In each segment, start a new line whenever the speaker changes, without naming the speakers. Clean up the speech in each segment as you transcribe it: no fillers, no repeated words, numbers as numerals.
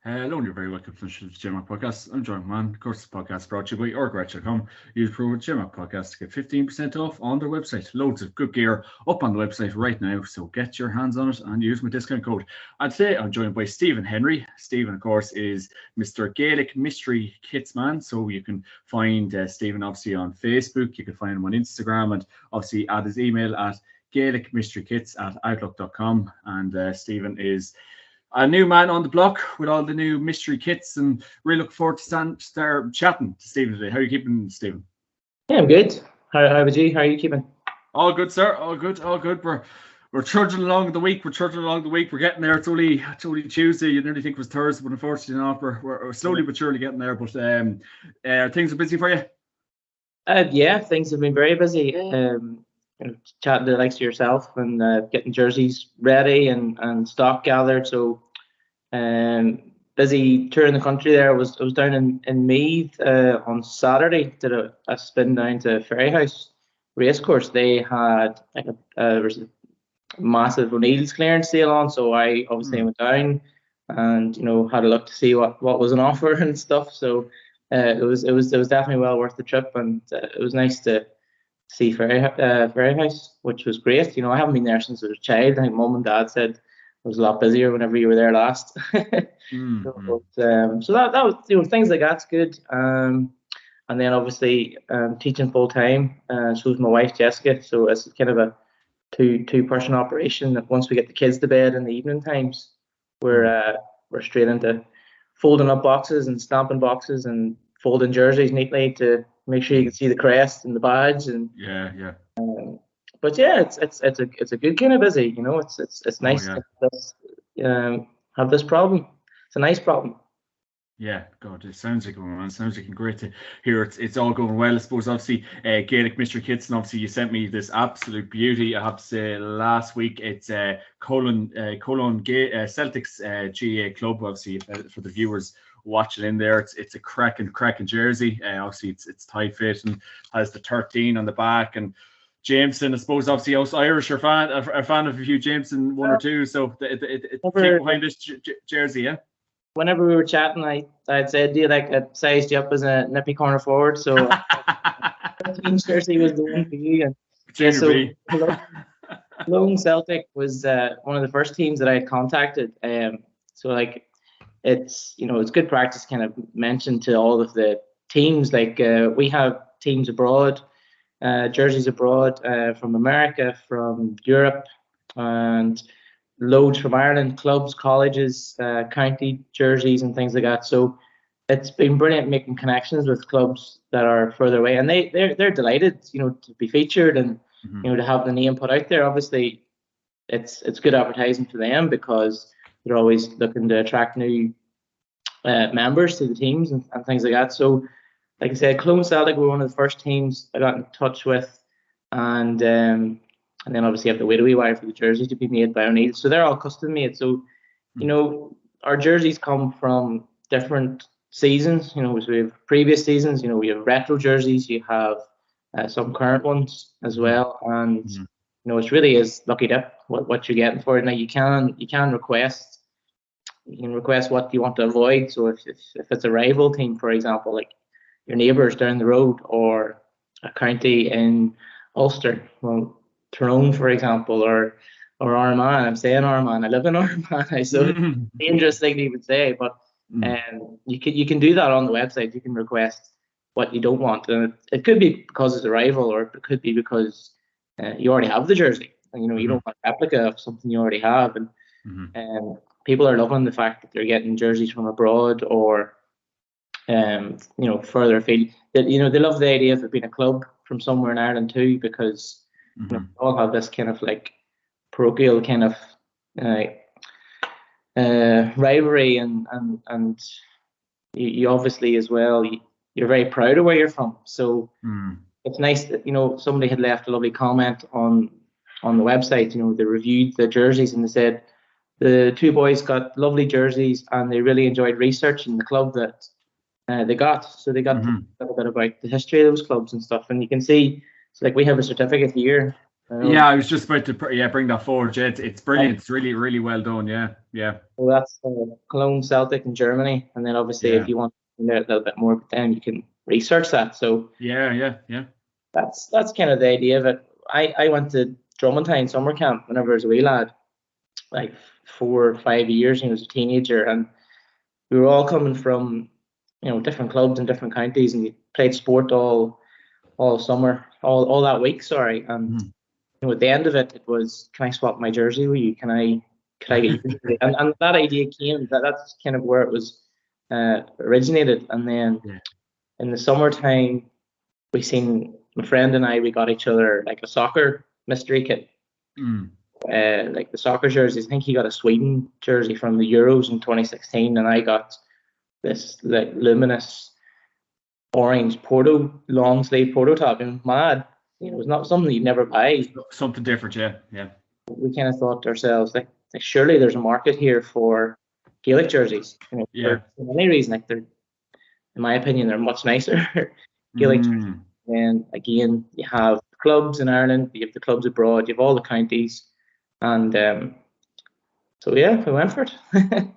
Hello, and you're very welcome to the JMac podcast. I'm John Man. Of course, the podcast brought to you by OurGarage.com. Use promo JMac podcast to get 15% off on their website. Loads of good gear up on the website right now, so get your hands on it and use my discount code. And today I'm joined by Stephen Henry. Stephen, of course, is Mr. Gaelic Mystery Kits Man, so you can find Stephen obviously on Facebook. You can find him on Instagram, and obviously add his email at gaelicmysterykits@outlook.com. And Stephen is a new man on the block with all the new mystery kits, and really look forward to start chatting to Stephen today. How are you keeping, Stephen?
Yeah, I'm good. How about you? How are you keeping?
All good, sir. All good. We're trudging along the week. We're getting there. It's only Tuesday. You'd nearly think it was Thursday, but unfortunately not. We're slowly but surely getting there. But things are busy for you.
Yeah, things have been very busy. Chatting to the likes of yourself and getting jerseys ready and stock gathered. So busy touring the country there. I was down in Meath on Saturday. Did a spin down to Ferryhouse Racecourse. They had like there was a massive O'Neill's clearance sale on, so I obviously went down and had a look to see what was on offer and stuff. So it was definitely well worth the trip, and it was nice to see Ferryhouse, which was great. I haven't been there since I was a child. I think Mum and Dad said it was a lot busier whenever you were there last. So that was things like that's good. And then obviously teaching full time. So is my wife Jessica. So it's kind of a two-person operation. That once we get the kids to bed in the evening times, we're straight into folding up boxes and stamping boxes and folding jerseys neatly to make sure you can see the crest and the badge. And but yeah, it's a good kind of busy. It's nice to have this problem. It's a nice problem.
Yeah, God, it sounds like one, man. It sounds like great to hear. It's all going well. I suppose, obviously, Gaelic Mystery Kits, and obviously you sent me this absolute beauty. I have to say, last week it's Cologne Celtics GA club. Obviously, for the viewers watching in there, it's a cracking jersey. Obviously, it's tight fit and has the 13 on the back. And Jameson, I suppose, obviously, us Irish are a fan of a few Jameson, one or two. So it's behind this jersey, yeah.
Whenever we were chatting, I'd said, do you like I sized you up as a nippy corner forward? So jersey was the one for you. And yeah, so Cologne Celtic was one of the first teams that I had contacted. So like it's good practice kind of mentioned to all of the teams. Like we have teams abroad, jerseys abroad from America, from Europe, and loads from Ireland, clubs, colleges, county jerseys and things like that. So it's been brilliant making connections with clubs that are further away, and they're delighted, to be featured and to have the name put out there. Obviously, it's good advertising for them because they're always looking to attract new members to the teams and things like that. So, like I said, Cologne Celtic were one of the first teams I got in touch with, and then obviously you have to wait a wee while for the jerseys to be made by O'Neill. So they're all custom made. So, our jerseys come from different seasons. So we have previous seasons. We have retro jerseys. You have some current ones as well. And it really is lucky dip what you're getting for it. Now you can request. You can request what you want to avoid. So if it's a rival team, for example, like your neighbours down the road or a county in Ulster, well, Tyrone, for example, or Armagh. I'm saying Armagh. I live in Armagh, so dangerous thing to even say. But you can do that on the website. You can request what you don't want, and it could be because it's a rival, or it could be because you already have the jersey. And, you don't want a replica of something you already have. And people are loving the fact that they're getting jerseys from abroad or further afield. They love the idea of it being a club from somewhere in Ireland too, because we all have this kind of like parochial kind of rivalry, and you obviously as well, you're very proud of where you're from. So it's nice that somebody had left a lovely comment on the website. They reviewed the jerseys and they said the two boys got lovely jerseys and they really enjoyed researching the club that they got. So they got a little bit about the history of those clubs and stuff, and you can see. So like we have a certificate here
Yeah, I was just about to bring that forward. Yeah, it's brilliant. It's really, really well done. Yeah.
Well, that's Cologne Celtic in Germany, and then obviously if you want to know a little bit more, then you can research that. So
yeah.
that's kind of the idea of it. I went to Drummondine summer camp whenever I was a wee lad, like 4 or 5 years, and I was a teenager, and we were all coming from different clubs in different counties, and we played sport all summer, all that week. Sorry, and at the end of it, it was, can I swap my jersey with you? Could I get your jersey? And that idea came. That's kind of where it was originated. And then in the summertime, my friend and I, we got each other like a soccer mystery kit. Like the soccer jerseys. I think he got a Sweden jersey from the Euros in 2016, and I got this like luminous orange long sleeve Porto top. And mad, it was not something you'd never buy.
Something different, yeah.
We kind of thought to ourselves, like surely there's a market here for Gaelic jerseys. For any reason, like they're, in my opinion, they're much nicer Gaelic jerseys. And again, you have clubs in Ireland, you have the clubs abroad, you have all the counties, and so we went for it.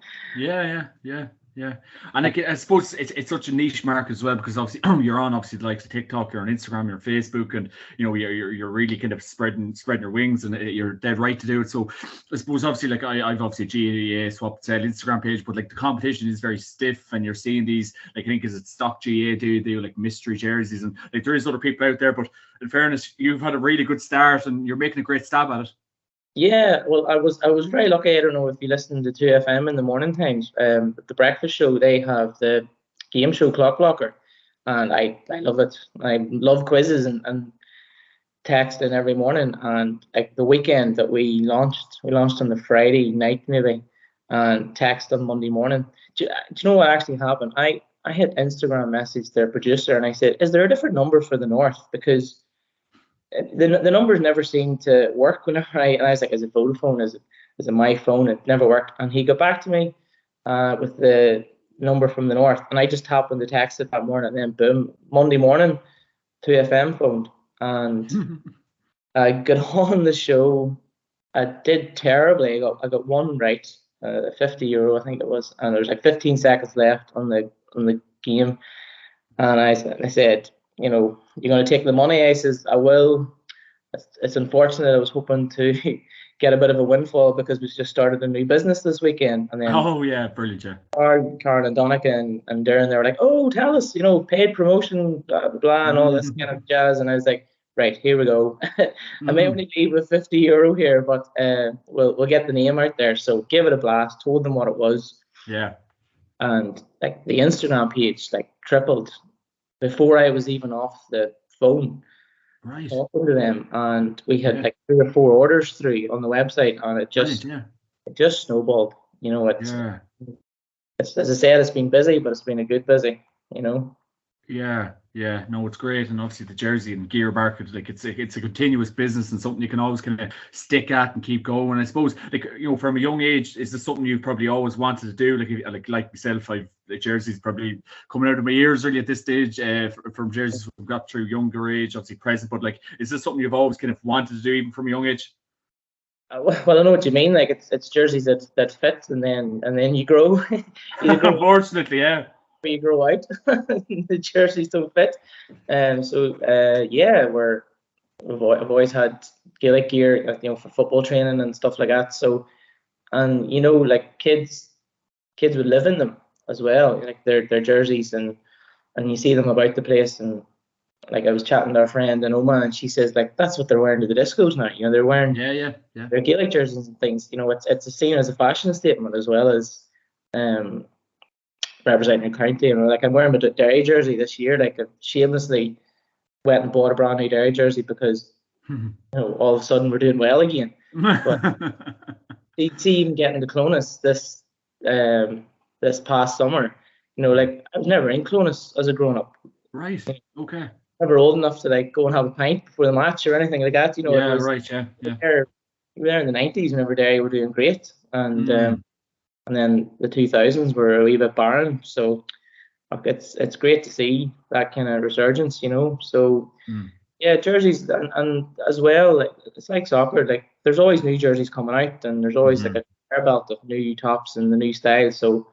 Yeah.
And I suppose it's such a niche market as well, because obviously you're on the likes of TikTok, you're on Instagram, you're on Facebook, and you're really kind of spreading your wings, and you're dead right to do it. So I suppose obviously like I've obviously GA Swap Sell Instagram page, but like the competition is very stiff, and you're seeing these, like I think is it Stock GA do like mystery jerseys, and like there is other people out there, but in fairness, you've had a really good start and you're making a great stab at it.
Yeah, well, I was very lucky. I don't know if you listen to 2FM in the morning times. The breakfast show, they have the game show Clock Blocker, and I love it. I love quizzes and texting every morning. And like the weekend that we launched on the Friday night maybe, and text on Monday morning. Do you know what actually happened? I hit Instagram message their producer, and I said, "Is there a different number for the North? Because the numbers never seemed to work whenever I was like, is it Vodafone? Is it my phone?" It never worked. And he got back to me with the number from the North, and I just happened to text it that morning, and then boom, Monday morning, 2FM phoned, and I got on the show. I did terribly. I got one right, €50 I think it was, and there was like 15 seconds left on the game, and I said, you're going to take the money? I says, I will. It's unfortunate. I was hoping to get a bit of a windfall because we just started a new business this weekend. And then
brilliant, yeah.
Karen and Donica and Darren, they were like, oh, tell us, paid promotion, blah, blah, blah, and all this kind of jazz. And I was like, right, here we go. I may only leave with €50 here, but we'll get the name out there. So give it a blast, told them what it was.
Yeah.
And like the Instagram page like tripled before I was even off the phone.
Right.
Talking to them, and we had like 3 or 4 orders through on the website, and it just snowballed. It's, as I said, it's been busy, but it's been a good busy.
Yeah, no, it's great, and obviously the jersey and gear market, like it's a continuous business and something you can always kind of stick at and keep going. I suppose, like from a young age, is this something you've probably always wanted to do? Like myself, the jerseys probably coming out of my ears really at this stage. From jerseys we've got through younger age, obviously present, but like, is this something you've always kind of wanted to do even from a young age?
Well, I know what you mean. Like it's jerseys that fit, and then you grow.
Unfortunately, yeah.
You grow out, the jerseys don't fit, and so I've always had Gaelic gear, for football training and stuff like that. So, and like kids would live in them as well, like their jerseys, and you see them about the place. And like I was chatting to our friend and Oma, and she says like that's what they're wearing to the discos now. They're wearing their Gaelic jerseys and things. It's seen as a fashion statement as well as representing your county. Like I'm wearing a Derry jersey this year. Like I shamelessly went and bought a brand new Derry jersey because all of a sudden we're doing well again. But see, even getting to Clonus this past summer, like I was never in Clonus as a grown up.
Right. Okay.
Never old enough to like go and have a pint before the match or anything like that.
Right. Yeah.
We were there in the 90s whenever Derry were doing great, and then the 2000s were a wee bit barren. So it's great to see that kind of resurgence, So Yeah, jerseys and as well, like, it's like soccer. Like there's always new jerseys coming out, and there's always like a conveyor belt of new tops and the new styles. So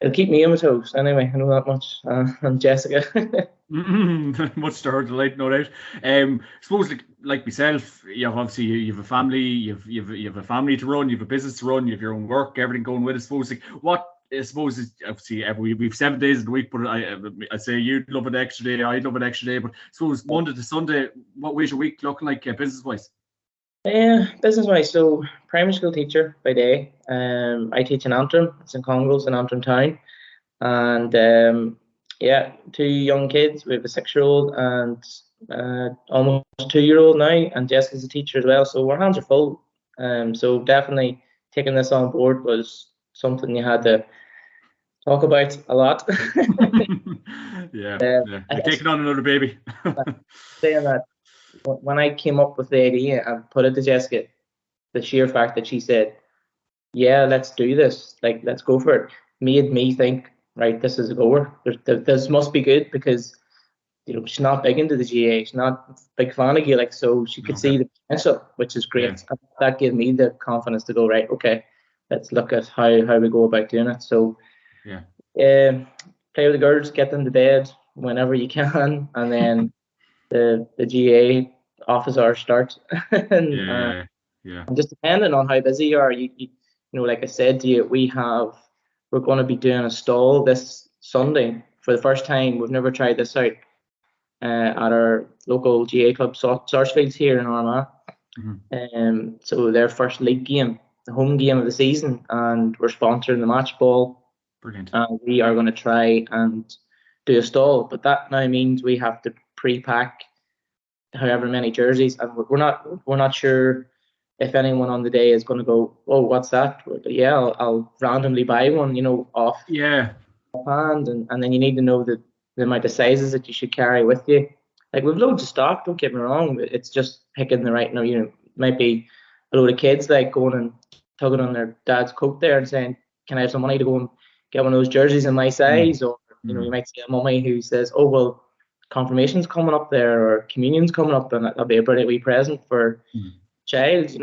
it'll keep me on my toes. Anyway, I know that much. And Jessica.
Much to her delight, no doubt. Suppose like myself, you have obviously you have a family, you have a family to run, you have a business to run, you have your own work, everything going with it. Suppose like what I suppose is obviously we've 7 days in the week, but I say you'd love an extra day, I'd love an extra day. But I suppose Monday to Sunday, what way's your week looking like business wise?
Business wise, so primary school teacher by day. I teach in Antrim. It's in Congles in Antrim town, and yeah, 2 young kids. We have a 6-year-old and almost 2-year-old now, and Jessica's a teacher as well. So our hands are full. So definitely taking this on board was something you had to talk about a lot.
Yeah. You're taking on another baby.
Saying that, when I came up with the idea and put it to Jessica, the sheer fact that she said, "Yeah, let's do this. Like, let's go for it," made me think, right, this is a goer. This must be good because she's not big into the GA. She's not a big fan of Gaelic, so she could see the potential, which is great. Yeah. And that gave me the confidence to go, right, okay, let's look at how we go about doing it. So play with the girls, get them to bed whenever you can, and then the GA office hours start. And just depending on how busy you are, you like I said to you, we're going to be doing a stall this Sunday for the first time. We've never tried this out at our local GA club, Sarsfields here in Armagh. So their first league game, the home game of the season, and we're sponsoring the match ball.
Brilliant.
And we are going to try and do a stall, but that now means we have to pre-pack however many jerseys, and we're not sure if anyone on the day is going to go, "Oh, what's that?" Yeah, I'll randomly buy one, off hand, and then you need to know the amount of sizes that you should carry with you. Like, we've loads of stock, don't get me wrong, but it's just picking the right. Might be a load of kids like going and tugging on their dad's coat there and saying, "Can I have some money to go and get one of those jerseys in my size?" Or you might see a mummy who says, "Oh, well, confirmation's coming up there, or communion's coming up, and that'll be a brilliant wee present for child,"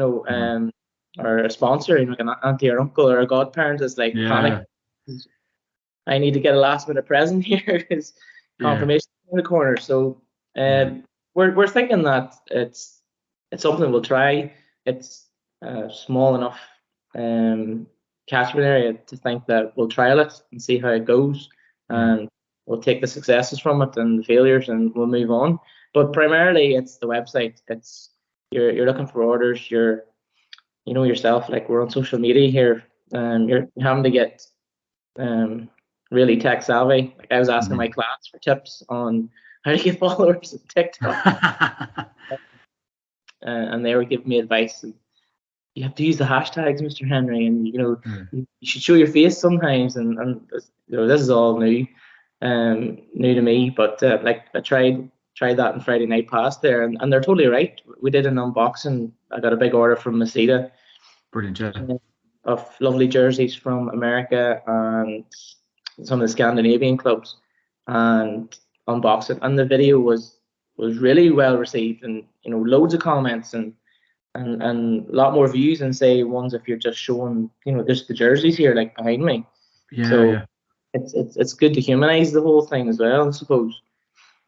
or a sponsor, like an auntie or uncle or a godparent is like panic. I need to get a last minute present here because confirmation in the corner. So we're thinking that it's something we'll try. It's small enough catchment area to think that we'll trial it and see how it goes, and we'll take the successes from it and the failures, and we'll move on. But primarily, it's the website. It's you're looking for orders. You're yourself, like, we're on social media here. You're having to get really tech savvy. Like, I was asking my class for tips on how to get followers on TikTok, and they were giving me advice. And you have to use the hashtags, Mr. Henry, and you should show your face sometimes. And this is all new to me. But like, I tried that on Friday night past there, and they're totally right. We did an unboxing. I got a big order from Masita.
Brilliant,
of lovely jerseys from America and some of the Scandinavian clubs, and unboxed it. And the video was really well received, and loads of comments and a lot more views than, say, ones if you're just showing just the jerseys here, like behind me. It's good to humanize the whole thing as well, I suppose.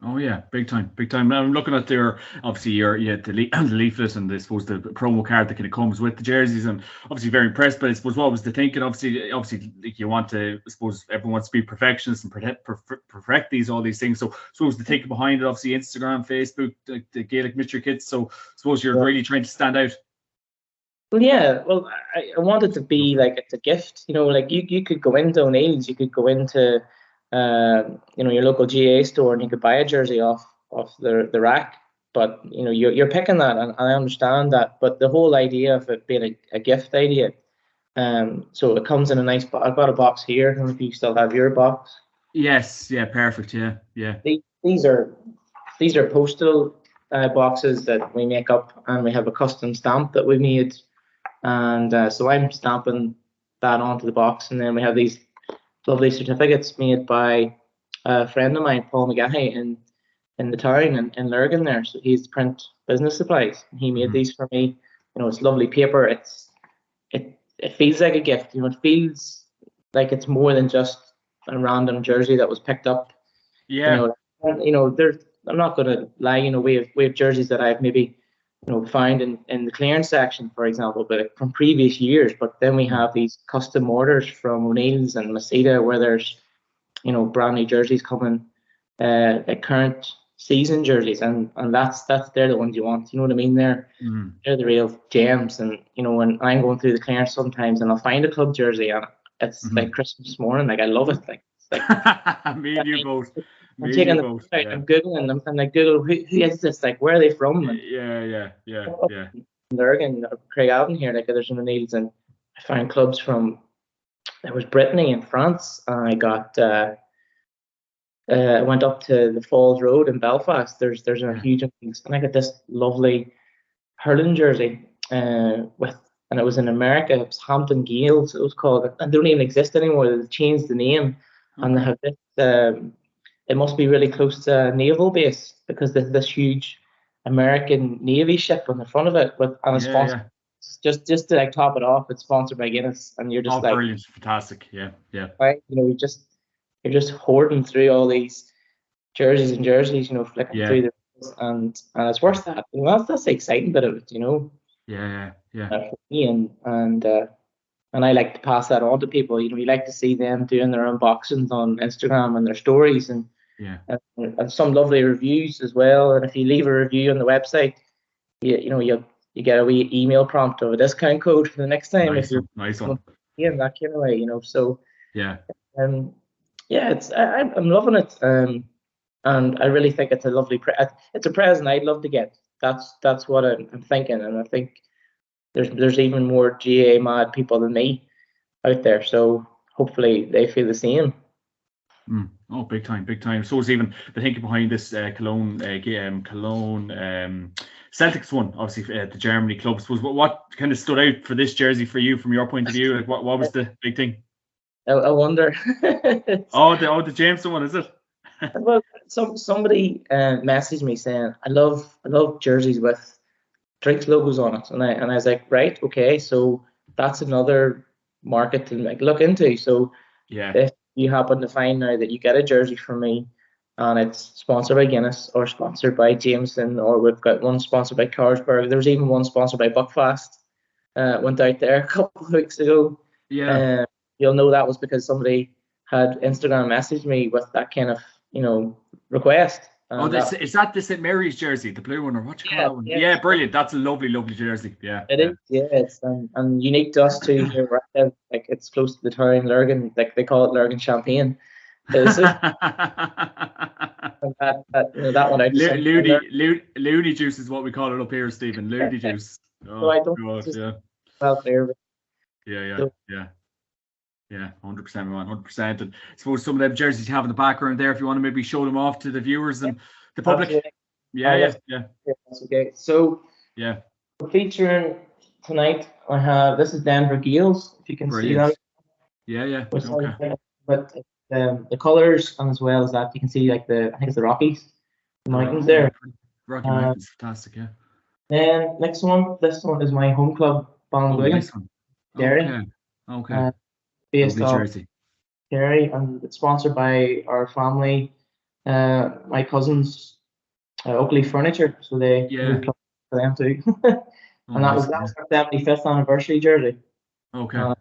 Oh yeah, big time. Now I'm looking at their, obviously, the leaflet, and I suppose the promo card that kind of comes with the jerseys, and obviously very impressed. But I suppose, what was the thinking? Obviously, like, you want to, I suppose, everyone wants to be perfectionists and perfect all these things. So I suppose the thinking behind it, obviously, Instagram, Facebook, the Gaelic Mr. Kids. So I suppose you're really trying to stand out.
Well, yeah. Well, I wanted to be like, it's a gift. Like, you could go into O'Neill's, you could go into your local GA store, and you could buy a jersey off the rack. But you're picking that, and I understand that. But the whole idea of it being a gift idea, so it comes in a nice. I've got a box here. I don't know if you still have your box.
Yes. Yeah. Perfect. Yeah.
These are postal boxes that we make up, and we have a custom stamp that we made, and so I'm stamping that onto the box, and then we have these lovely certificates made by a friend of mine, Paul McGahey, in in the town in Lurgan there. So he's print business supplies. He made these for me. It's lovely paper. It feels like a gift. It feels like it's more than just a random jersey that was picked up.
Yeah.
There's. I'm not going to lie. We have jerseys that I've maybe found in the clearance section, for example, but from previous years. But then we have these custom orders from O'Neill's and Masita where there's brand new jerseys coming, like current season jerseys, and they're the ones you want. You know what I mean? They're the real gems. And when I'm going through the clearance sometimes, and I'll find a club jersey, and it's like Christmas morning. Like I love it. Like it's like
me and you both.
I'm taking the both, yeah. I'm googling them, and I Google who is this? Like where are they from? And
yeah.
Lurgan, Craig Allen here. Like there's some O'Neill's, and I found clubs from. There was Brittany in France, and I got. I went up to the Falls Road in Belfast. There's a huge, and I got this lovely hurling jersey and it was in America. It was Hampton Gales, it was called, and they don't even exist anymore. They've changed the name, and they have this. It must be really close to a naval base because there's this huge American Navy ship on the front of it, and it's sponsored. Just to like top it off, it's sponsored by Guinness, and you're just like
brilliant, fantastic, yeah.
Right, you're just hoarding through all these jerseys, flicking through and it's worth that. That's the exciting bit of it,
Yeah.
For me, and I like to pass that on to people. You like to see them doing their unboxings on Instagram and their stories, and some lovely reviews as well. And if you leave a review on the website, you get a wee email prompt of a discount code for the next time.
Nice one.
Yeah, that kind of way, So
yeah,
I'm loving it. And I really think it's a lovely it's a present I'd love to get. That's what I'm thinking, and I think there's even more GA mad people than me out there. So hopefully they feel the same.
Oh, big time. So it's even the thinking behind this Cologne Celtics one, obviously the Germany club. Suppose what kind of stood out for this jersey for you from your point of view? Like what was the big thing?
I wonder.
the Jameson one, is it?
Well, somebody messaged me saying I love jerseys with drinks logos on it, and I was like, right, okay, so that's another market to look into. So if you happen to find now that you get a jersey from me and it's sponsored by Guinness or sponsored by Jameson, or we've got one sponsored by Carlsberg, there was even one sponsored by Buckfast, went out there a couple of weeks ago. You'll know that was because somebody had Instagram messaged me with that kind of request.
Is that the St. Mary's jersey, the blue one, or what you call that one? Yeah, brilliant. That's a lovely jersey. Yeah,
it is. Yeah, it's and unique to us too. Here, like it's close to the town, Lurgan. Like they call it Lurgan Champagne. That
one. Looney juice is what we call it up here, Stephen. Looney juice.
So I don't. Well, there.
Yeah, 100%, man, 100%. And I suppose some of them jerseys you have in the background there, if you want to maybe show them off to the viewers and the public. Yeah.
That's okay. So featuring tonight, I have this is Denver Gales. If you can see that.
Yeah.
Okay. But the colours, and as well as that, you can see like I think it's the Rockies, the mountains there.
Rocky Mountains, fantastic. Yeah.
Then this one is my home club, Ballincollig. Derry.
Okay.
Based off Derry, and it's sponsored by our family, my cousins, Oakley Furniture. So they for them too. And that was our 75th anniversary jersey.
Okay.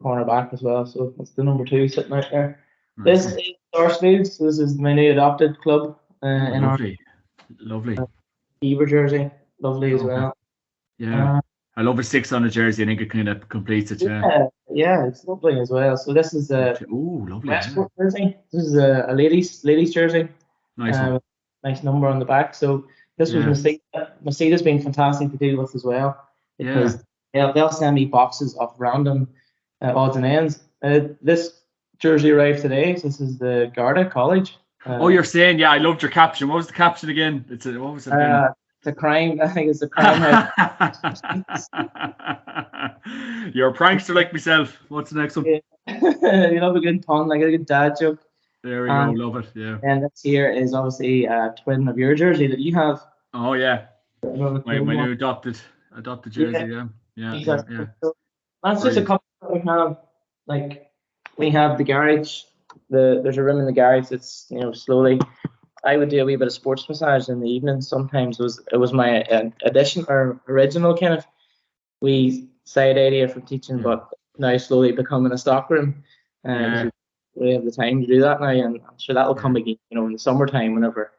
Cornerback as well. So it's the number 2 sitting out there. Nice. This is Sarsfields. This is my new adopted club.
Lovely.
Eber jersey, lovely as well.
Yeah. I love a 6 on a jersey. I think it kind of completes it.
Yeah, it's lovely as well. So this is a
lovely
Westport jersey. This is a ladies jersey.
Nice one.
Nice number on the back. So this was Masita's been fantastic to deal with as well, because they'll send me boxes of random odds and ends. This jersey arrived today. So this is the Garda College.
You're saying, I loved your caption. What was the caption again? What was it?
It's a crime. I think it's a crime.
You're a prankster like myself. What's the next one?
You love a good pun, like a good dad joke.
There we go. Love it. Yeah.
And this here is obviously a twin of your jersey that you have.
Oh yeah. My new adopted jersey.
Yeah.
Yeah.
Exactly. So that's just a couple that we have. Like we have the garage. There's a room in the garage that's slowly. I would do a wee bit of sports massage in the evening. Sometimes it was my addition or original kind of wee side idea from teaching, but now slowly becoming a stock room. We have the time to do that now, and I'm sure that will come again. In the summertime, whenever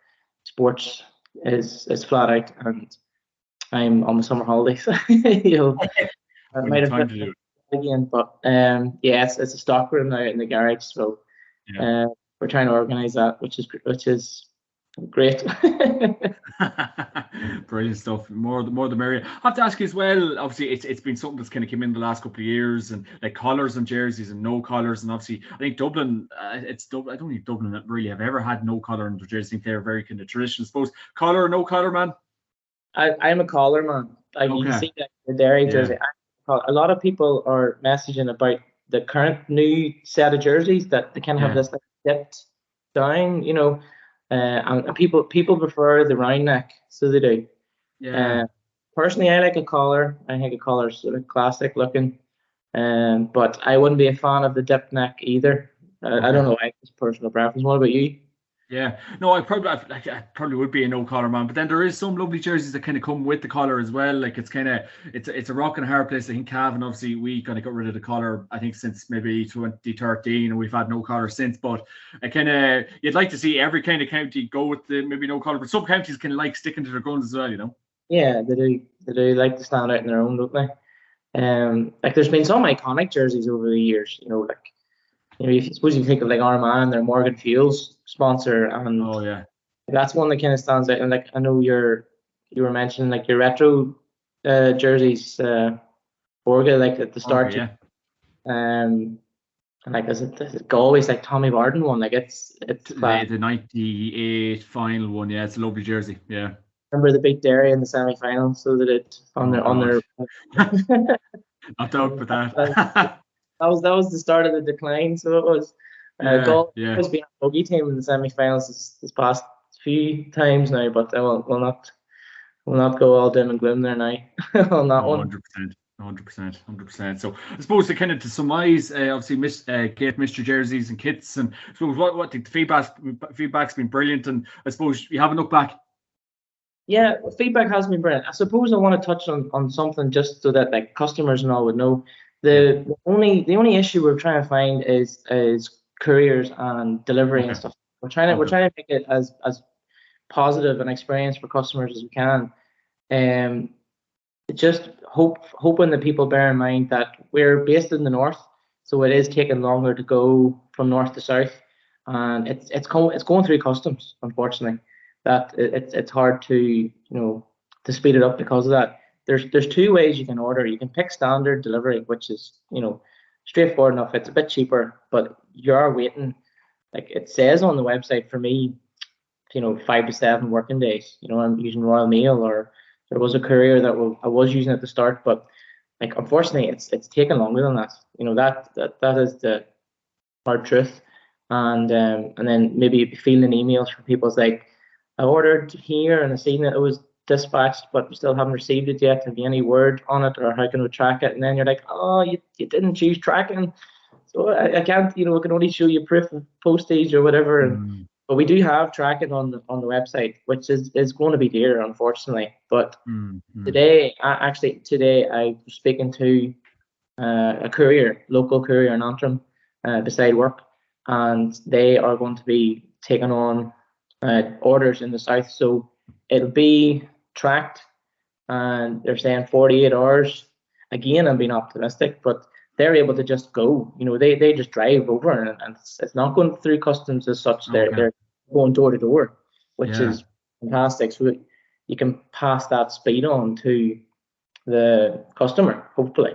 sports is flat out, and I'm on the summer holidays. I might have to do it again, but it's a stock room now in the garage, so we're trying to organise that, which is great.
Brilliant stuff. More the merrier. I have to ask you as well. Obviously, it's been something that's kind of come in the last couple of years, and like collars and jerseys and no collars, and obviously I think Dublin. I don't think Dublin really have ever had no collar in their jersey. I think they're very kind of traditional. I suppose collar or no collar, man.
I'm a collar man. You can see that the Derry jersey. A lot of people are messaging about the current new set of jerseys that they can have this like dipped down, and people prefer the round neck, so they do.
Yeah.
Personally, I like a collar. I think a collar is sort of classic looking, but I wouldn't be a fan of the dipped neck either. I don't know. It's personal preference. What about you?
Yeah, no, I probably would be a no collar man, but then there is some lovely jerseys that kind of come with the collar as well. Like it's a rock and a hard place. I think Cavan, obviously, we kind of got rid of the collar. I think since maybe 2013, and we've had no collar since. But I kind of you'd like to see every kind of county go with the maybe no collar, but some counties kind of like sticking to their guns as well.
Yeah, they do. They do like to stand out in their own, don't they? Like there's been some iconic jerseys over the years. If you suppose you think of like Armagh, their Morgan Fields sponsor, and that's one that kind of stands out. And like I know you were mentioning like your retro jerseys, Borga, like at the start, and like is it Galway's like Tommy Barden one? Like it's
the '98 final one. Yeah, it's a lovely jersey. Yeah.
Remember they beat Derry in the semi-final, so that it on their.
Not doubt with that.
That was the start of the decline. So it was. Galway has been a bogey team in the semi-finals this past few times now, but we'll not go all doom and gloom there now on that one.
100%. So I suppose to surmise, obviously, Kate missed your jerseys and kits, and I suppose what the feedback's been brilliant, and I suppose you haven't looked back.
Yeah, feedback has been brilliant. I suppose I want to touch on something just so that like customers and all would know. The only issue we're trying to find is couriers and delivery and stuff. We're trying to make it as positive an experience for customers as we can. Just hoping that people bear in mind that we're based in the north, so it is taking longer to go from north to south, and it's going through customs, unfortunately. That it's hard to to speed it up because of that. There's two ways you can order. You can pick standard delivery, which is straightforward enough. It's a bit cheaper, but you are waiting. Like it says on the website, for me, 5 to 7 working days. I'm using Royal Mail, or there was a courier that I was using at the start, but like unfortunately, it's taken longer than that. That is the hard truth. And then maybe feeling emails from people like, I ordered here and I seen that it was dispatched, but we still haven't received it yet. Have you any word on it, or how can we track it? And then you're like, oh, you didn't choose tracking, so I can't. We can only show you proof of postage or whatever. But we do have tracking on the website, which is going to be dear, unfortunately. But today I was speaking to a courier, local courier in Antrim, beside work, and they are going to be taking on orders in the south. So it'll be tracked, and they're saying 48 hours. Again, I'm being optimistic, but they're able to just go. They just drive over, and it's not going through customs as such. They're going door to door, which is fantastic. So you can pass that speed on to the customer, hopefully.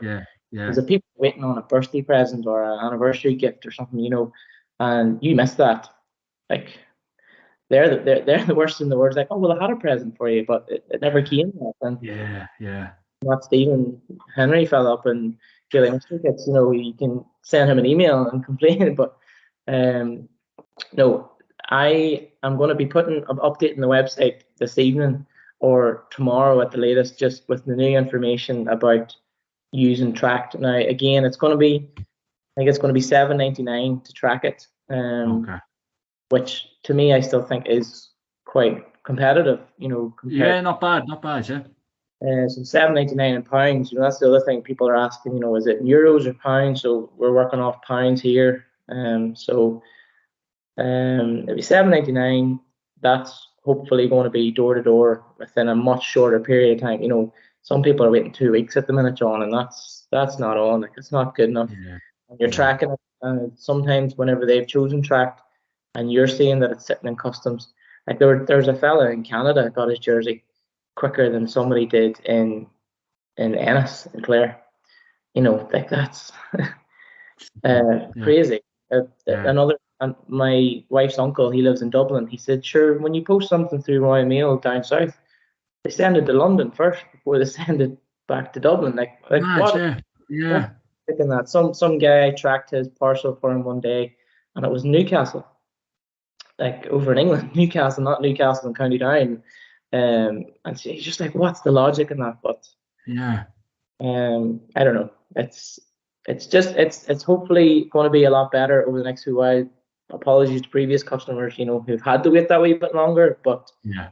Because if people are waiting on a birthday present or an anniversary gift or something, and you miss that, like they're the worst in the world. Like, oh well, I had a present for you, but it never came. And that Stephen Henry fell up and Gillian Kits, you can send him an email and complain, but No, I am going to be updating the website this evening or tomorrow at the latest, just with the new information about using Tracked. Now, again, I think it's going to be $7.99 to track it,
Okay.
which to me I still think is quite competitive.
Yeah, not bad, yeah.
So $7.99 in pounds. That's the other thing people are asking. Is it euros or pounds? So we're working off pounds here. So it'll be $7.99. That's hopefully going to be door to door within a much shorter period of time. Some people are waiting 2 weeks at the minute, John, and that's not on. Like, it's not good enough.
Yeah.
You're tracking it, and sometimes whenever they've chosen Tracked, and you're seeing that it's sitting in customs, like there's a fella in Canada got his jersey quicker than somebody did in Ennis in Clare. Like that's crazy. Another, and my wife's uncle, he lives in Dublin. He said, sure, when you post something through Royal Mail down south, they send it to London first before they send it back to Dublin. Like what?
Yeah.
Thinking that some guy tracked his parcel for him one day, and it was Newcastle, like over in England, Newcastle, not Newcastle in County Down. And so he's just like, what's the logic in that? But
yeah,
I don't know. It's hopefully going to be a lot better over the next few while. Apologies to previous customers, who've had to wait that wee bit longer. But
yeah.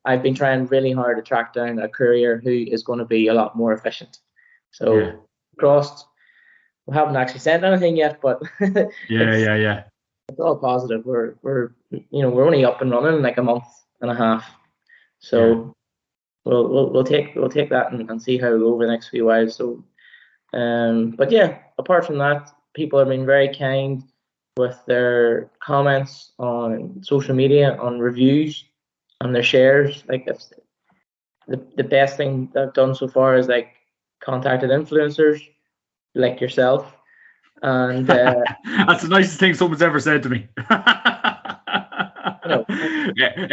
I've been trying really hard to track down a courier who is going to be a lot more efficient. So crossed. We haven't actually sent anything yet, but
yeah.
It's all positive. We're only up and running in like a month and a half, so we'll take that and see how we go over the next few while. So, but yeah, apart from that, people have been very kind with their comments on social media, on reviews, on their shares. Like the best thing that I've done so far is like contacted influencers like yourself. And
that's the nicest thing someone's ever said to me.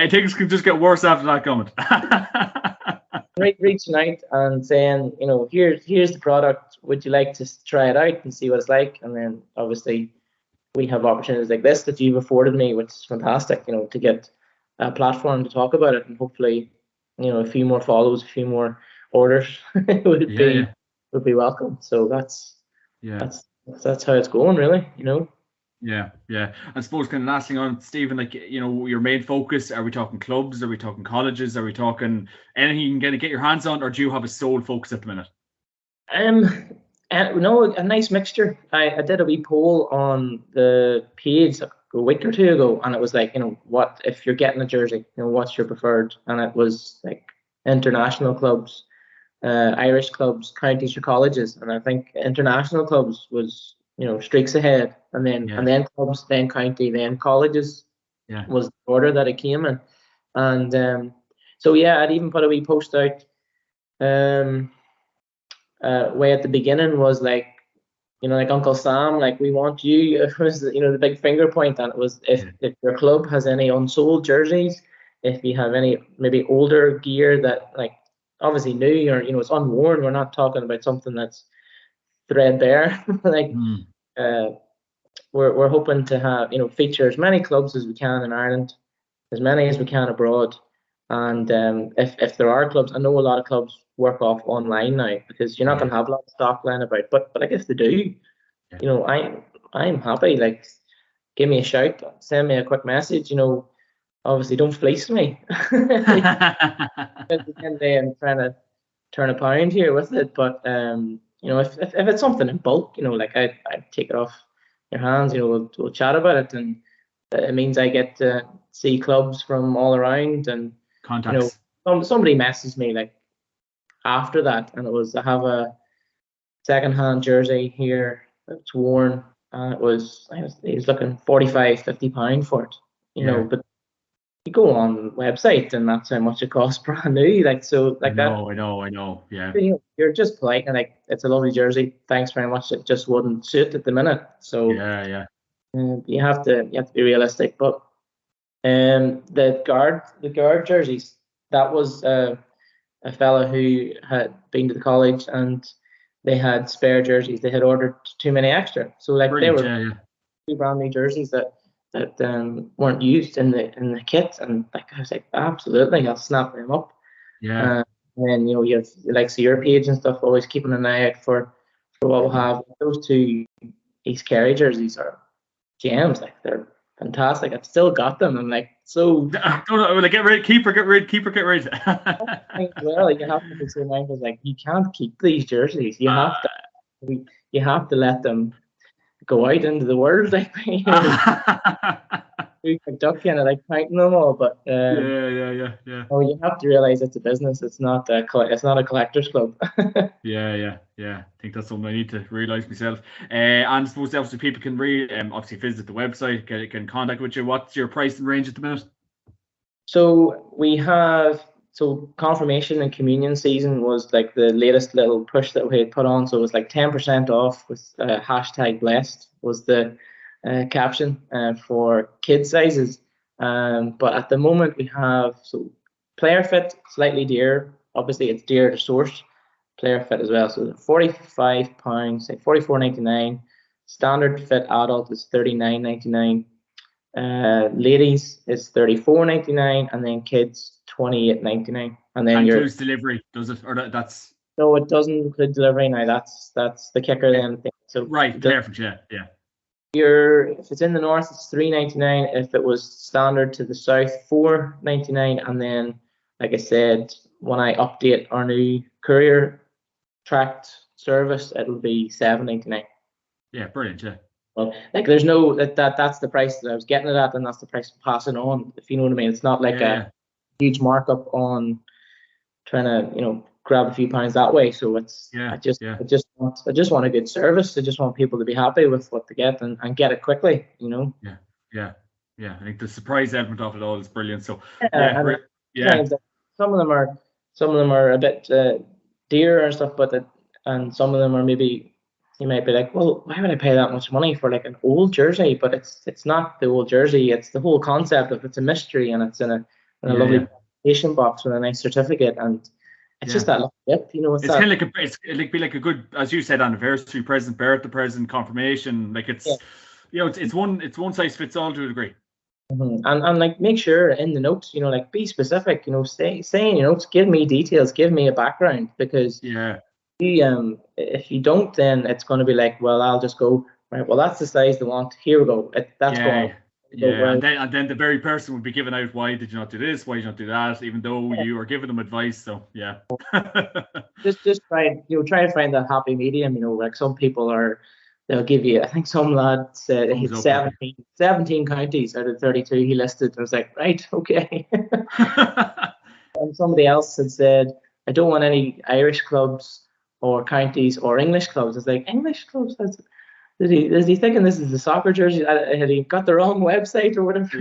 Things can just get worse after that comment.
Reaching out and saying, here's the product. Would you like to try it out and see what it's like? And then obviously we have opportunities like this that you've afforded me, which is fantastic. To get a platform to talk about it, and hopefully, a few more follows, a few more orders would be welcome. So that's how it's going, really.
Yeah. I suppose kind of last thing on, Stephen, like, your main focus, are we talking clubs? Are we talking colleges? Are we talking anything you can get your hands on, or do you have a sole focus at the minute?
No, a nice mixture. I did a wee poll on the page a week or two ago, and it was like, what if you're getting a jersey, what's your preferred? And it was like international clubs, Irish clubs, counties or colleges. And I think international clubs was, streaks ahead, and then clubs, then county, then colleges was the order that it came in. And so I'd even put a wee post out way at the beginning, was like, like Uncle Sam, like, we want you. It was, the big finger point, and it was if your club has any unsold jerseys, if you have any maybe older gear that, like, obviously new, or it's unworn. We're not talking about something that's threadbare. Like we're hoping to have feature as many clubs as we can in Ireland, as many as we can abroad. And if there are clubs, I know a lot of clubs work off online now, because you're not going to have a lot of stock lying about. But I guess they do. I'm happy. Like, give me a shout, send me a quick message. Obviously don't fleece me. I'm trying to turn a pound here with it, but if it's something in bulk, like I take it off your hands. We'll chat about it, and it means I get to see clubs from all around, and
contacts.
Somebody messaged me like after that, and it was, I have a second-hand jersey here that's worn, and he was looking 45-50 pound for it, but you go on the website and that's how much it costs brand new. Like, so like that.
I know. Yeah.
You're just polite and like, it's a lovely jersey. Thanks very much. It just wouldn't suit at the minute. So you have to be realistic. But the guard jerseys, that was a fella who had been to the college and they had spare jerseys. They had ordered too many extra. So like, they were two brand new jerseys that that weren't used in the kit, and like I was like, absolutely, I'll snap them up.
Yeah.
And then you have like so your page and stuff, always keeping an eye out for what we'll have. Those two East Kerry jerseys are gems, like they're fantastic. I've still got them. I'm like, so
Get rid, keeper, get rid, keeper, get rid.
well, you have to be so mindful. Like, you can't keep these jerseys. You have to let them go out into the world. Like, duck kind of like counting them all, but
yeah.
oh, you have to realize it's a business. It's not a collector's club.
Yeah. I think that's something I need to realize myself. And I suppose obviously people can obviously visit the website, get in contact with you. What's your pricing range at the minute?
So we have confirmation and communion season was like the latest little push that we had put on. So it was like 10% off with hashtag blessed was the caption for kid sizes. But at the moment we have player fit slightly dear. Obviously it's dear to source. Player fit as well. So £45, like $44.99. Standard fit adult is $39.99. Ladies is $34.99, and then kids $28.99. And then
that includes delivery, does it? Or that's
no, it doesn't include delivery. Now that's the kicker. Then so
right, perfect. Yeah.
If it's in the north, it's $3.99. If it was standard to the south, $4.99. And then, like I said, when I update our new courier tracked service, it'll be $7.99.
Yeah, brilliant. Yeah.
Well, like there's no that's the price that I was getting it at, and that's the price I'm passing on. If you know what I mean, it's not like a huge markup on trying to grab a few pounds that way. So it's I just want a good service. I just want people to be happy with what they get and get it quickly.
Yeah. I think the surprise element of it all is brilliant. So
some of them are a bit dear and stuff, and some of them are maybe. You might be like, well, why would I pay that much money for like an old jersey? But it's not the old jersey. It's the whole concept of it's a mystery, and it's in a lovely presentation box with a nice certificate, and it's just that little bit, It's
kind of like be like a good, as you said, anniversary present, birthday present, confirmation. Like it's it's one size fits all to a degree.
Mm-hmm. And like make sure in the notes, like be specific. Say in your notes, give me details, give me a background, because if you don't, then it's going to be like, well, I'll just go, right, well, that's the size they want. Here we go. That's going.
Yeah, and then the very person would be giving out, why did you not do this? Why did you not do that? Even though you are giving them advice. So yeah.
just try to find that happy medium. Like some people they'll give you. I think some lad said he had 17 counties out of 32 he listed. I was like, right, okay. And somebody else had said, I don't want any Irish clubs or counties or English clubs. It's like, English clubs? Is he thinking this is the soccer jersey? Had he got the wrong website or whatever?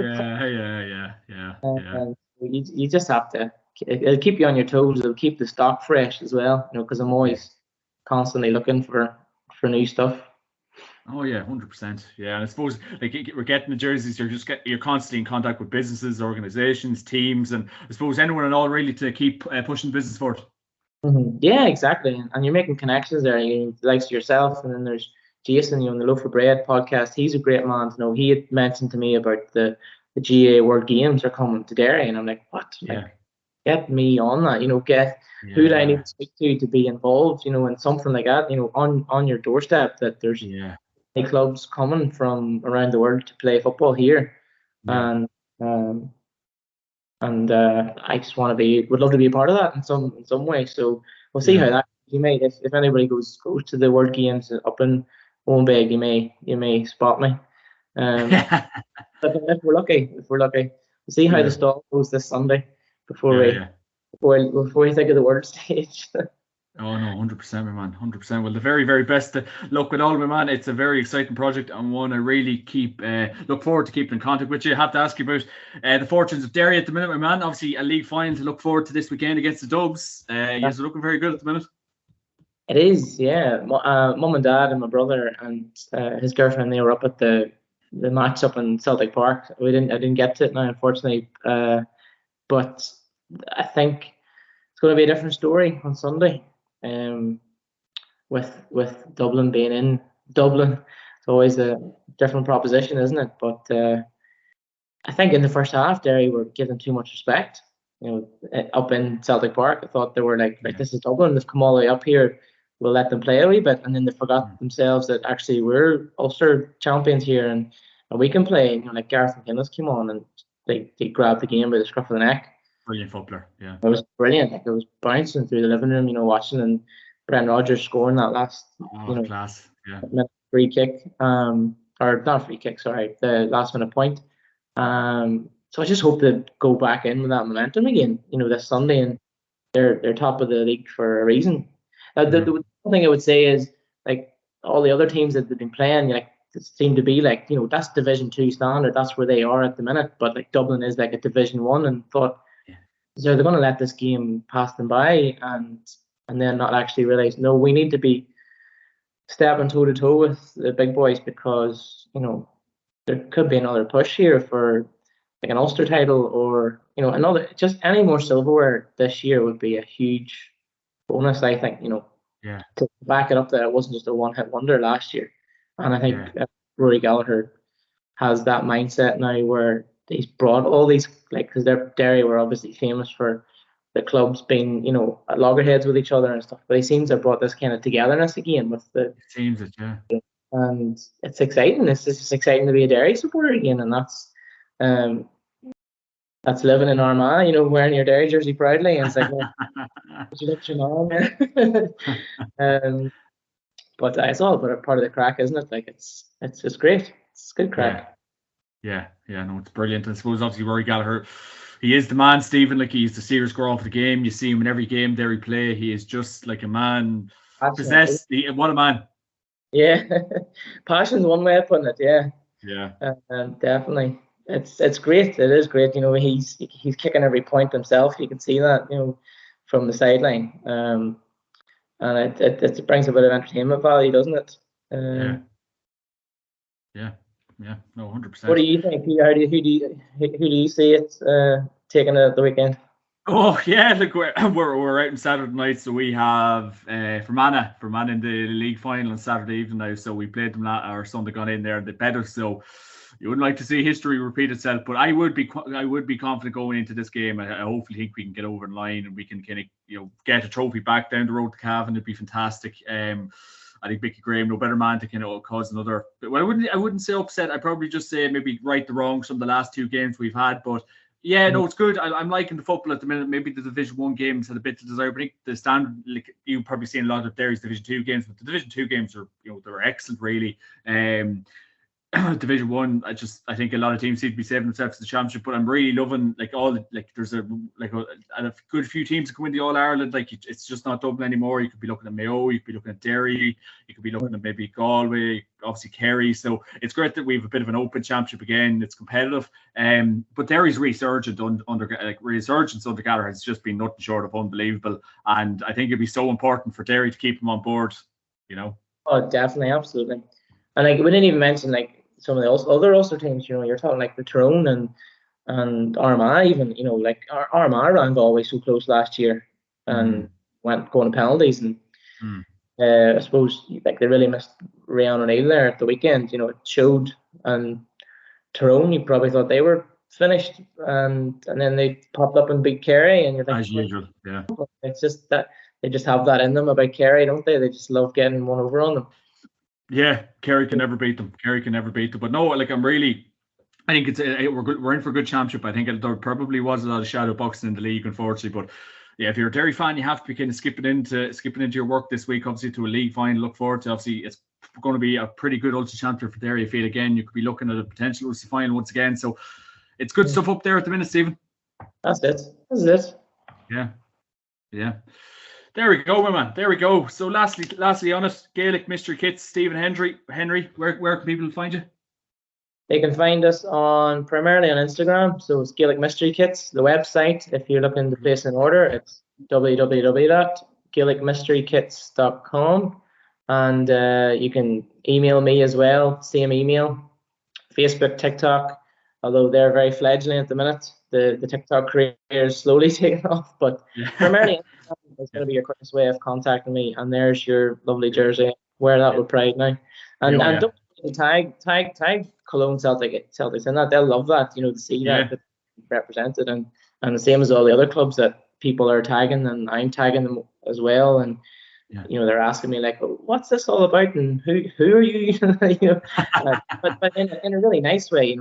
Yeah.
And you just have to. It'll keep you on your toes. It'll keep the stock fresh as well. Because I'm always constantly looking for new stuff.
Oh yeah, 100%. Yeah, and I suppose like we're getting the jerseys. You're constantly in contact with businesses, organizations, teams, and I suppose anyone and all really to keep pushing business forward.
Mm-hmm. Yeah, exactly. And you're making connections there. Likes to yourself, and then there's Jason, on the Loaf of Bread podcast. He's a great man to know. He had mentioned to me about the GA World Games are coming to Derry, and I'm like, what? Like, get me on that. Who do I need to speak to be involved? In something like that. On your doorstep that there's clubs coming from around the world to play football here, and I just would love to be a part of that in some way. So we'll see how that. You may, if anybody goes to the World Games up in Owenbeg, you may spot me. But if we're lucky, we'll see how the stall goes this Sunday before we think of the world stage.
Oh no, 100%, my man, 100%. Well, the very, very best luck with all, my man. It's a very exciting project, and one I really look forward to keeping in contact with you. I have to ask you about the fortunes of Derry at the minute, my man. Obviously, a league final to look forward to this weekend against the Dubs. You're looking very good at the minute.
It is, yeah. Mum and Dad and my brother and his girlfriend, they were up at the match up in Celtic Park. I didn't get to it now, unfortunately. But I think it's going to be a different story on Sunday. With Dublin being in Dublin, it's always a different proposition, isn't it? But I think in the first half, Derry were given too much respect. Up in Celtic Park, I thought they were like, right, this is Dublin. They've come all the way up here. We'll let them play a wee bit, and then they forgot themselves that actually we're Ulster champions here, and we can play. Like Gareth McInnes came on and they grabbed the game by the scruff of the neck.
Brilliant footballer, yeah.
It was brilliant. Like it was bouncing through the living room, watching, and Brendan Rodgers scoring that last,
class, yeah.
Free kick, or not free kick, sorry, the last minute point. So I just hope they go back in with that momentum again, this Sunday, and they're top of the league for a reason. The one thing I would say is, like, all the other teams that they've been playing, like, seem to be like, that's Division 2 standard. That's where they are at the minute. But like Dublin is like a Division 1, and thought, so they're going to let this game pass them by, and then not actually realize, no, we need to be stepping toe to toe with the big boys, because there could be another push here for like an Ulster title, or another, just any more silverware this year would be a huge bonus, I think. To back it up that it wasn't just a one-hit wonder last year. And I think Rory Gallagher has that mindset now, where he's brought all these, like, because Derry were obviously famous for the clubs being, at loggerheads with each other and stuff, but he seems to have brought this kind of togetherness again with the.
It seems it, yeah.
And it's exciting. It's just exciting to be a Derry supporter again, and that's living in Armagh, wearing your Derry jersey proudly, and it's like, well, but it's all but a part of the crack, isn't it? Like it's great. It's good crack.
Yeah, no, it's brilliant. I suppose obviously Rory Gallagher, he is the man, Stephen. Like, he's the serious scorer of the game. You see him in every game Derry play. He is just like a man possessed. What a man.
Yeah, passion's one way of putting it.
Yeah.
Definitely. It's great. It is great. He's kicking every point himself. You can see that, from the sideline. And it brings a bit of entertainment value, doesn't it?
Yeah. No, 100%.
What do you think? Who do you see it taking it at the weekend?
Oh yeah, look, we're out on Saturday night, so we have Fermanagh in the league final on Saturday evening now. So we played them our Sunday gone in there and they beat us. So you wouldn't like to see history repeat itself, but I would be confident going into this game. I hopefully think we can get over the line and we can kind of get a trophy back down the road to Cavan. It'd be fantastic. I think Mickey Graham, no better man to kind of cause another. Well, I wouldn't say upset. I'd probably just say maybe right the wrong some of the last two games we've had. But yeah, no, it's good. I'm liking the football at the minute. Maybe the Division 1 games had a bit to desire. But I think the standard, like, you've probably seen a lot of Derry's Division 2 games, but the Division 2 games are, they're excellent, really. Division 1, I think a lot of teams seem to be saving themselves to the championship, but I'm really loving there's a good few teams that come in the All Ireland. Like, it's just not Dublin anymore. You could be looking at Mayo, you could be looking at Derry, you could be looking at maybe Galway, obviously Kerry. So it's great that we have a bit of an open championship again. It's competitive. But Derry's resurgence under Gallagher has just been nothing short of unbelievable. And I think it'd be so important for Derry to keep him on board.
Oh, definitely, absolutely. And like, we didn't even mention like some of the other Ulster teams. You're talking like the Tyrone and Armagh, even. Like Armagh ran Galway so close last year and went going to penalties, and I suppose like they really missed Ryan O'Neill there at the weekend. It showed. And Tyrone, you probably thought they were finished, and then they popped up and beat Kerry, and you're like,
as usual, yeah.
It's just that they just have that in them about Kerry, don't they? They just love getting one over on them.
Yeah, Kerry can never beat them. But no, like, I think we're in for a good championship. I think there probably was a lot of shadow boxing in the league, unfortunately. But yeah, if you're a Derry fan, you have to be kind of skipping into your work this week, obviously, to a league final. Look forward to, obviously, it's going to be a pretty good Ulster championship for Derry. I feel again, you could be looking at a potential Ulster final once again. So it's good stuff up there at the minute, Stephen.
That's it.
Yeah. There we go, my man. There we go. So lastly on it, Gaelic Mystery Kits, Stephen Henry, where can people find you?
They can find us primarily on Instagram. So it's Gaelic Mystery Kits. The website, if you're looking to place an order, it's www.gaelicmysterykits.com. And you can email me as well, same email. Facebook, TikTok, although they're very fledgling at the minute. The TikTok career is slowly taking off, but primarily it's going to be your quickest way of contacting me. And there's your lovely jersey. Wear that with pride now. And don't tag Cologne Celtics in that. They'll love that, to see that represented, and the same as all the other clubs that people are tagging, and I'm tagging them as well. And they're asking me like, well, what's this all about, and who are you? But in a really nice way,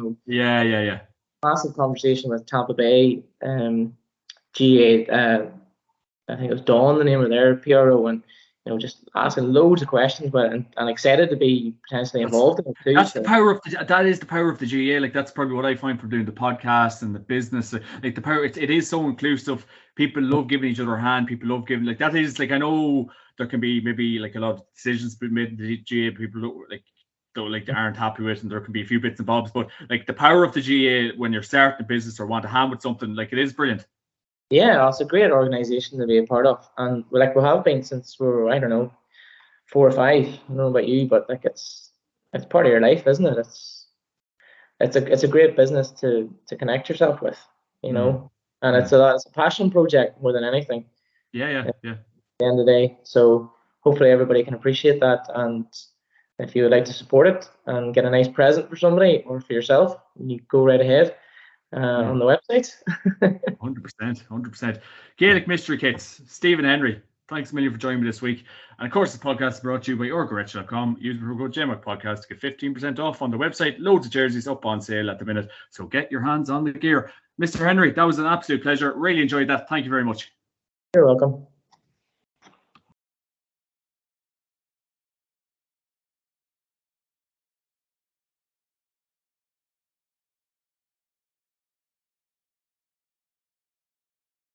Massive conversation with Tampa Bay, GA. I think it was Dawn, the name of their PRO, and just asking loads of questions, but and excited to be potentially involved in it too.
That's the power of that is the power of the GA. Like, that's probably what I find from doing the podcast and the business. Like, the power, it is so inclusive. People love giving each other a hand. People love giving, like, that is, like, I know there can be maybe like a lot of decisions being made in the GA. People they aren't happy with, and there can be a few bits and bobs. But like, the power of the GA when you're starting a business or want a hand with something, like, it is brilliant.
Yeah, it's a great organisation to be a part of, and we have been since we were, I don't know, 4 or 5. I don't know about you, but like, it's part of your life, isn't it? It's a great business to connect yourself with, and it's a passion project more than anything.
Yeah.
At the end of the day, so hopefully everybody can appreciate that, and if you would like to support it and get a nice present for somebody or for yourself, you go right ahead. On the website.
100%. Gaelic Mystery Kits, Stephen Henry, thanks a million for joining me this week. And of course, the podcast is brought to you by orgaretch.com. Use the code JMac podcast to get 15% off on the website. Loads of jerseys up on sale at the minute, so get your hands on the gear. Mr. Henry, that was an absolute pleasure. Really enjoyed that. Thank you very much.
You're welcome.